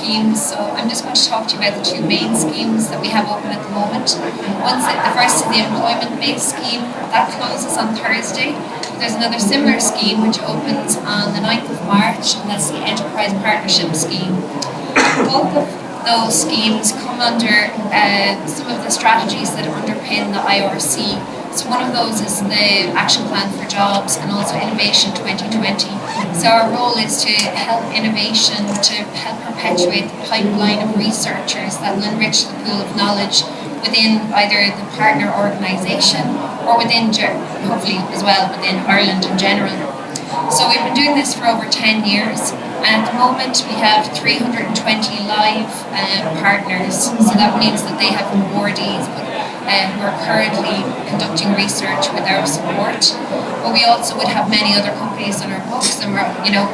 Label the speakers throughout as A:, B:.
A: schemes. So I'm just going to talk to you about the two main schemes that we have open at the moment. The first is the employment-based scheme. That closes on Thursday. There's another similar scheme which opens on the 9th of March, and that's the Enterprise Partnership Scheme. Both of those schemes come under some of the strategies that underpin the IRC. So one of those is the Action Plan for Jobs and also Innovation 2020. So our role is to help innovation, to help perpetuate the pipeline of researchers that will enrich the pool of knowledge within either the partner organisation or within, hopefully as well, within Ireland in general. So we've been doing this for over 10 years, and at the moment we have 320 live partners. So that means that they have awardees who are currently conducting research with our support. But we also would have many other companies on our books, and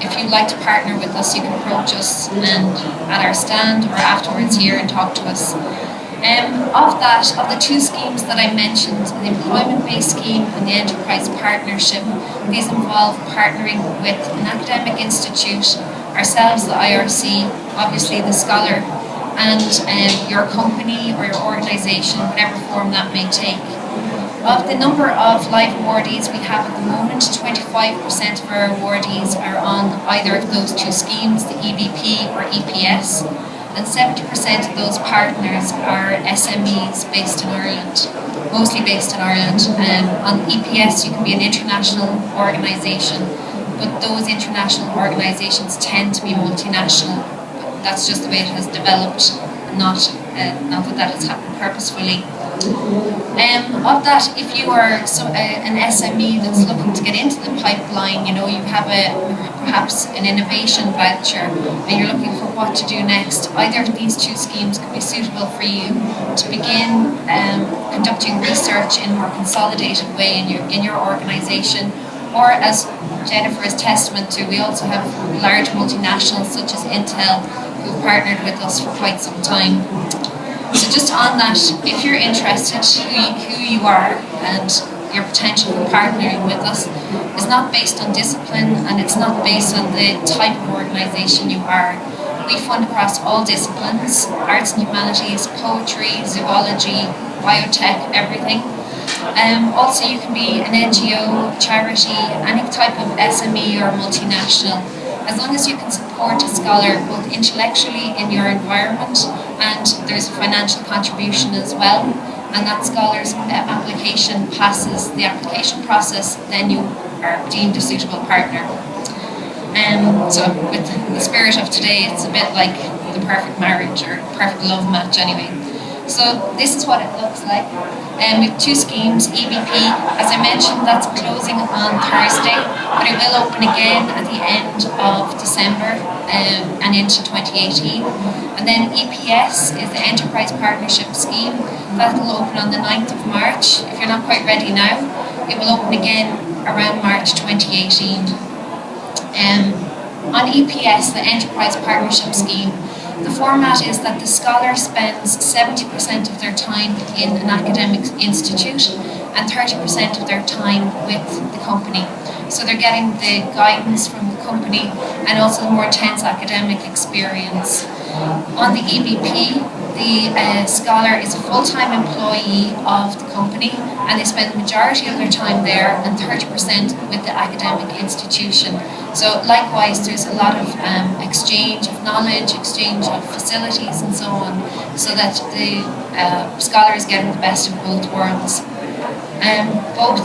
A: if you'd like to partner with us, you can approach us and at our stand or afterwards here and talk to us. Of the two schemes that I mentioned, the employment-based scheme and the enterprise partnership, these involve partnering with an academic institute, ourselves, the IRC, obviously the scholar, and your company or your organisation, whatever form that may take. Of the number of live awardees we have at the moment, 25% of our awardees are on either of those two schemes, the EBP or EPS. And 70% of those partners are SMEs based in Ireland, mostly based in Ireland. On EPS, you can be an international organisation, but those international organisations tend to be multinational. That's just the way it has developed, not that has happened purposefully. Of that, if you are an SME that's looking to get into the pipeline, you have perhaps an innovation voucher and you're looking for what to do next, either of these two schemes could be suitable for you to begin conducting research in a more consolidated way in your organisation. Or, as Jennifer is testament to, we also have large multinationals such as Intel who've partnered with us for quite some time. So just on that, if you're interested, who you are and your potential for partnering with us is not based on discipline, and it's not based on the type of organisation you are. We fund across all disciplines: arts and humanities, poetry, zoology, biotech, everything. Also, you can be an NGO, charity, any type of SME or multinational. As long as you can support a scholar both intellectually in your environment, and there's a financial contribution as well, and that scholar's application passes the application process, then you are deemed a suitable partner. So with the spirit of today, it's a bit like the perfect marriage or perfect love match anyway. So this is what it looks like. We have two schemes. EBP, as I mentioned, that's closing on Thursday, but it will open again at the end of December and into 2018. And then EPS is the Enterprise Partnership Scheme. That will open on the 9th of March. If you're not quite ready now, it will open again around March 2018. On EPS, the Enterprise Partnership Scheme, the format is that the scholar spends 70% of their time in an academic institute and 30% of their time with the company. So they're getting the guidance from the company and also the more intense academic experience. On the EBP, the scholar is a full-time employee of the company, and they spend the majority of their time there and 30% with the academic institution. So likewise, there's a lot of exchange of knowledge, exchange of facilities and so on, so that the scholar is getting the best of both worlds. Both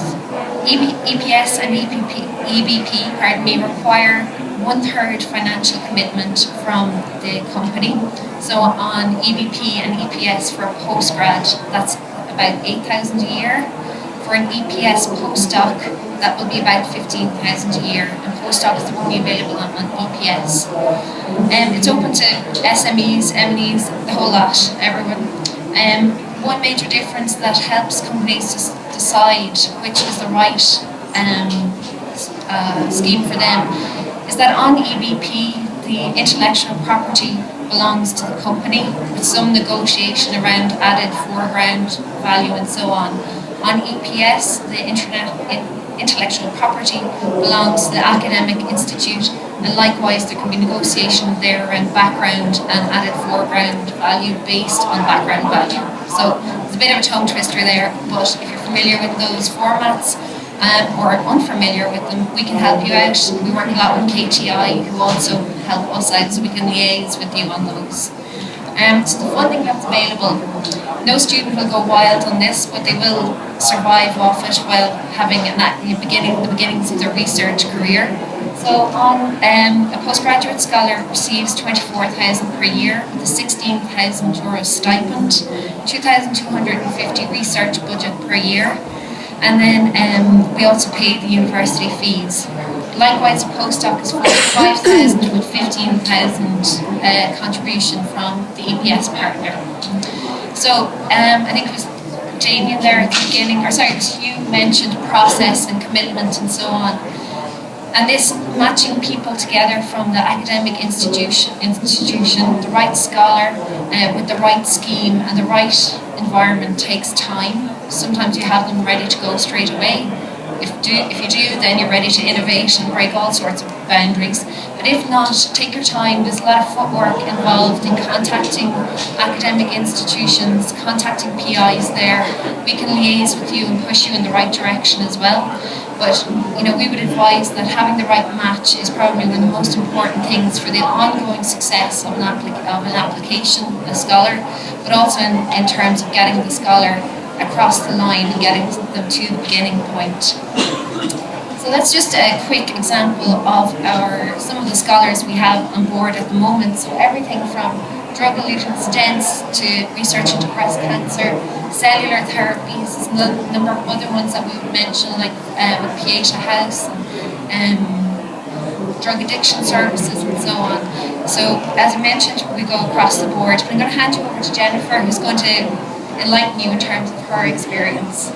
A: EPS and EBP require 1/3 financial commitment from the company. So on EBP and EPS for a postgrad, that's about 8,000 a year. For an EPS postdoc, that will be about 15,000 a year, and postdoc is only available on EPS. It's open to SMEs, MNEs, the whole lot, everyone. One major difference that helps companies to decide which is the right scheme for them is that on EBP, the intellectual property belongs to the company, with some negotiation around added foreground value and so on. On EPS, the intellectual property belongs to the academic institute, And likewise, there can be negotiation there around background and added foreground value based on background value. So it's a bit of a tongue twister there, but if you're familiar with those formats or unfamiliar with them, we can help you out. We work a lot with KTI, who also help us out, so we can liaise with you on those. So the funding that's available, no student will go wild on this, but they will survive off it while having the beginnings of their research career. So a postgraduate scholar receives 24,000 per year with a 16,000 euro stipend, 2,250 research budget per year, and then we also pay the university fees. Likewise, a postdoc is 45,000 with 15,000 contribution from the EPS partner. So I think it was Damien there at the beginning, or sorry, you mentioned process and commitment and so on. And this matching people together from the academic institution, the right scholar with the right scheme and the right environment takes time. Sometimes you have them ready to go straight away. If you do, then you're ready to innovate and break all sorts of boundaries. But if not, take your time. There's a lot of footwork involved in contacting academic institutions, contacting PIs there. We can liaise with you and push you in the right direction as well. But we would advise that having the right match is probably one of the most important things for the ongoing success of an application, a scholar, but also in terms of getting the scholar across the line and getting them to the beginning point. So that's just a quick example of some of the scholars we have on board at the moment. So everything from drug-eluting stents to research into breast cancer, cellular therapies, there's a number of other ones that we would mention, like with Pieta House, and drug addiction services and so on. So as I mentioned, we go across the board. But I'm going to hand you over to Jennifer, who's going to enlighten you in terms of her experience.